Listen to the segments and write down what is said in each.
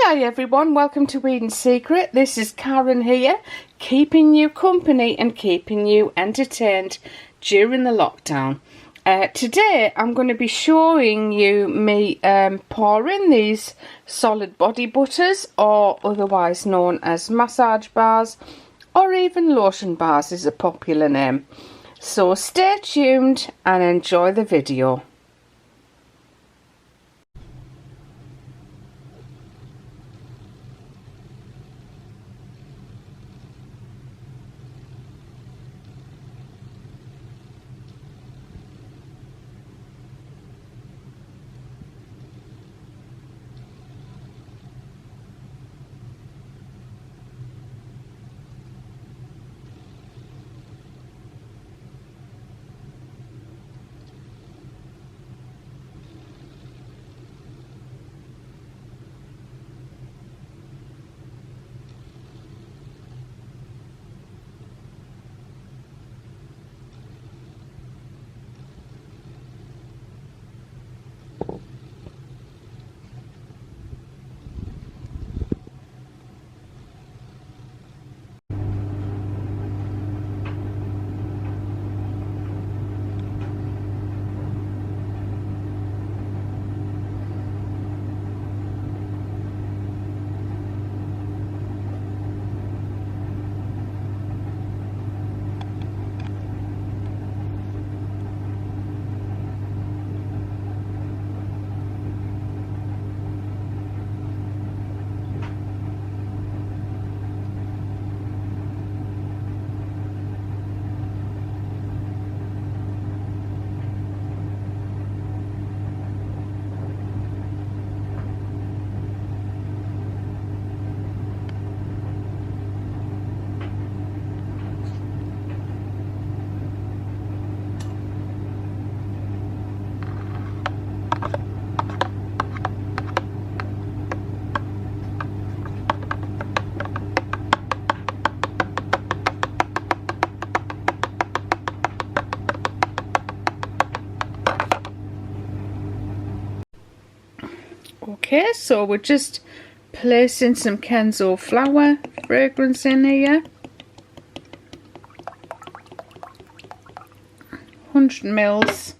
Hi everyone, welcome to Weeding Secret. This is Karen here, keeping you company and keeping you entertained during the lockdown. Today I'm going to be showing you me pouring these solid body butters, or otherwise known as massage bars, or even lotion bars is a popular name. So stay tuned and enjoy the video. Okay, so we're just placing some Kenzo flower fragrance in here. 100 mils.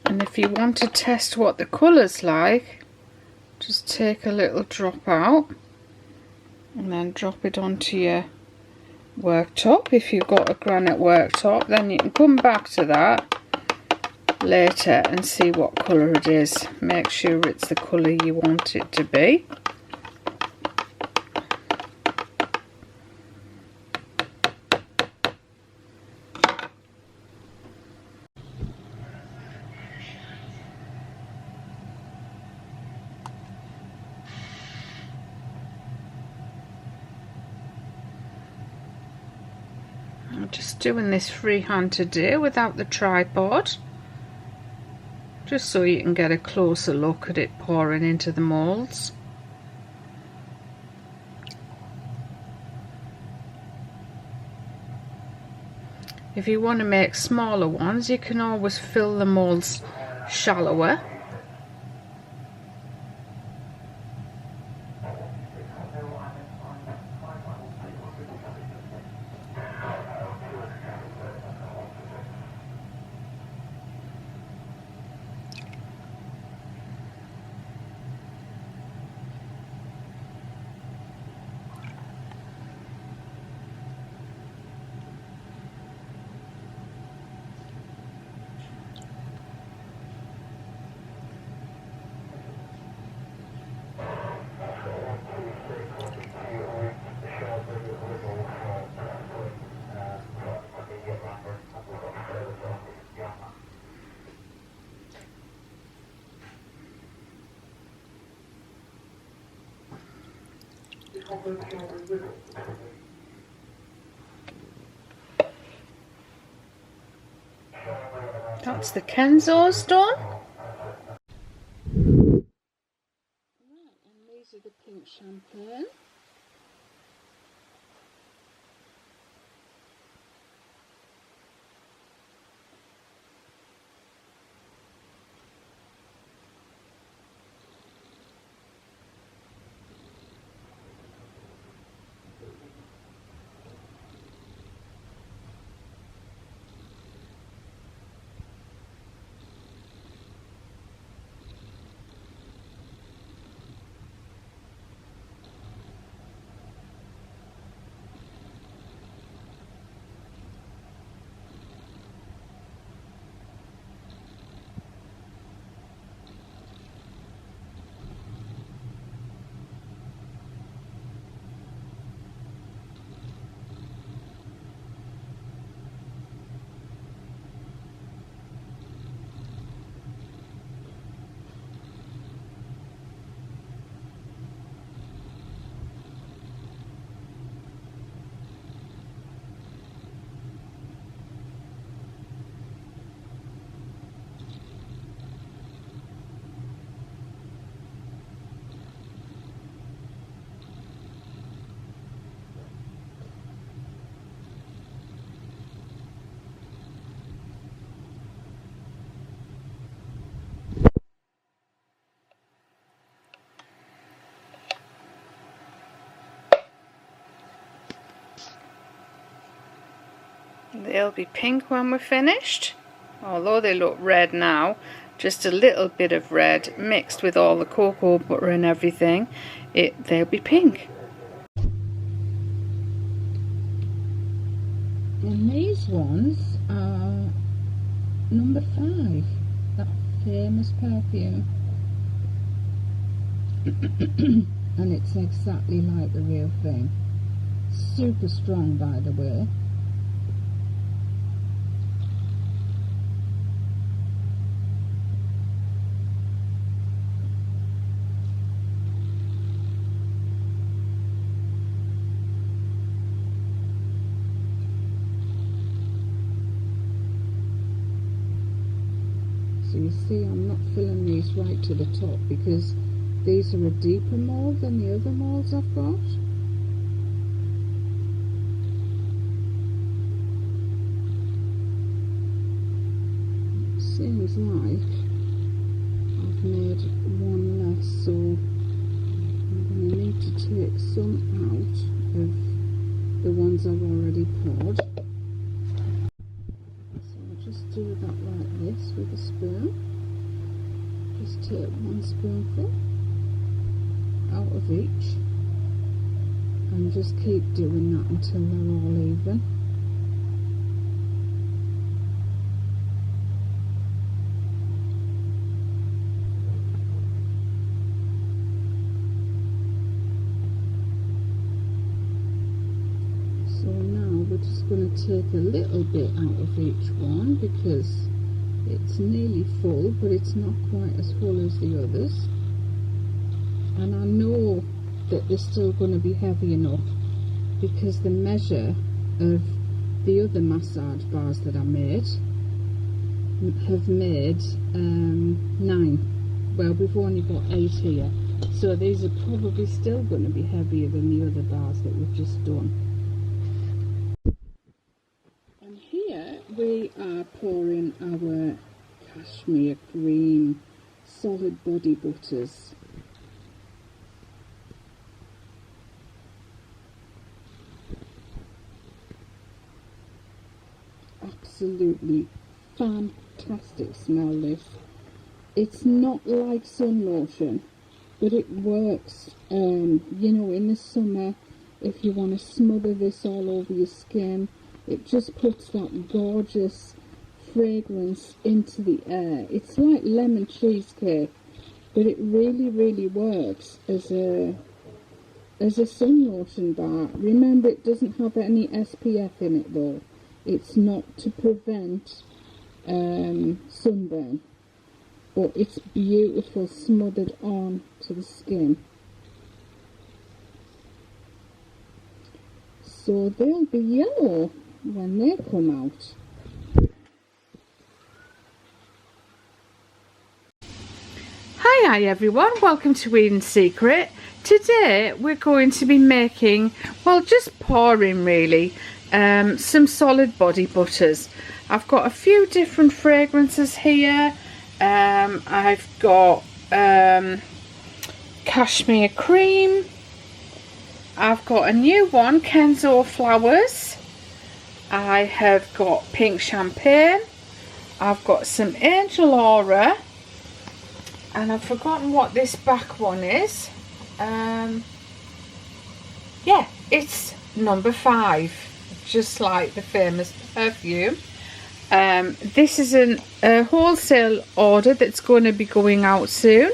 And if you want to test what the colour's like, just take a little drop out and then drop it onto your worktop. If you've got a granite worktop, then you can come back to that later and see what colour it is. Make sure it's the colour you want it to be. I'm just doing this freehand today without the tripod, just so you can get a closer look at it pouring into the moulds. If you want to make smaller ones, you can always fill the moulds shallower. That's the Kenzos done. Right, and these are the pink champagne. They'll be pink when we're finished, although they look red now. Just a little bit of red mixed with all the cocoa butter and everything, they'll be pink. And these ones are number 5, that famous perfume. And it's exactly like the real thing. Super strong, by the way. So you see, I'm not filling these right to the top because these are a deeper mould than the other moulds I've got. It seems like I've made one less, so I'm going to need to take some out of the ones I've already poured. Just do that like this with a spoon. Just take one spoonful out of each and just keep doing that until they're all even. So now we're just going to take a little bit out of each one because it's nearly full, but it's not quite as full as the others. And I know that they're still going to be heavy enough because the measure of the other massage bars that I made have made 9. Well, we've only got 8 here, so these are probably still going to be heavier than the other bars that we've just done. And here we are pouring our cashmere cream solid body butters. Absolutely fantastic smell this. It's not like sun lotion, but it works, you know, in the summer if you want to smother this all over your skin. It just puts that gorgeous fragrance into the air. It's like lemon cheesecake, but it really works as a sun lotion bar. Remember, it doesn't have any SPF in it though. It's not to prevent sunburn, but it's beautiful smothered on to the skin. so they'll be yellow when they come out. Hi everyone, welcome to Eden's Secret. Today we're going to be making, well, just pouring really, some solid body butters. I've got a few different fragrances here. I've got cashmere cream. I've got a new one, Kenzo flowers. I have got pink champagne. I've got some angel aura. And I've forgotten what this back one is. Yeah, it's number 5, just like the famous perfume. This is a wholesale order that's going to be going out soon.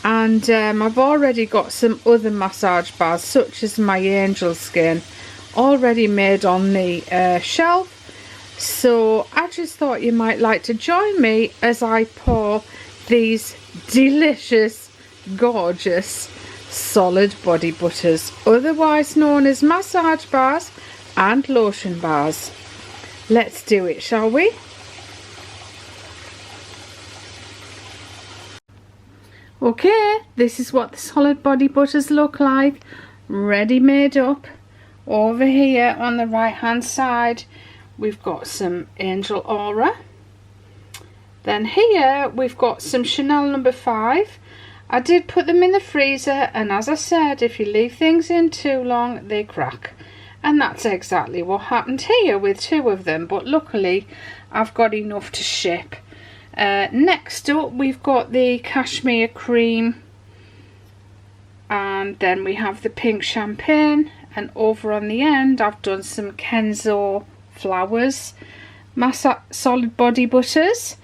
And I've already got some other massage bars, such as my angel skin, already made on the shelf. So I just thought you might like to join me as I pour these delicious, gorgeous, solid body butters, otherwise known as massage bars and lotion bars. Let's do it, shall we? Okay, this is what the solid body butters look like, ready made up. Over here on the right hand side we've got some angel aura. Then here we've got some Chanel number 5. I did put them in the freezer, and as I said, if you leave things in too long they crack, and that's exactly what happened here with 2 of them, but luckily I've got enough to ship. Next up we've got the cashmere cream, and then we have the pink champagne, and over on the end I've done some Kenzo flowers solid body butters.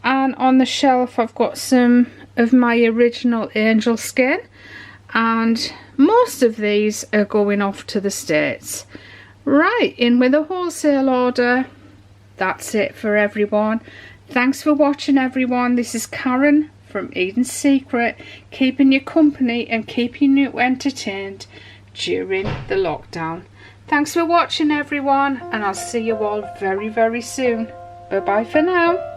And on the shelf I've got some of my original angel skin, and most of these are going off to the States. Right, in with a wholesale order. That's it for everyone. Thanks for watching everyone. This is Karen from Eden's Secret, keeping you company and keeping you entertained during the lockdown. Thanks for watching everyone, and I'll see you all very, very soon. Bye bye for now.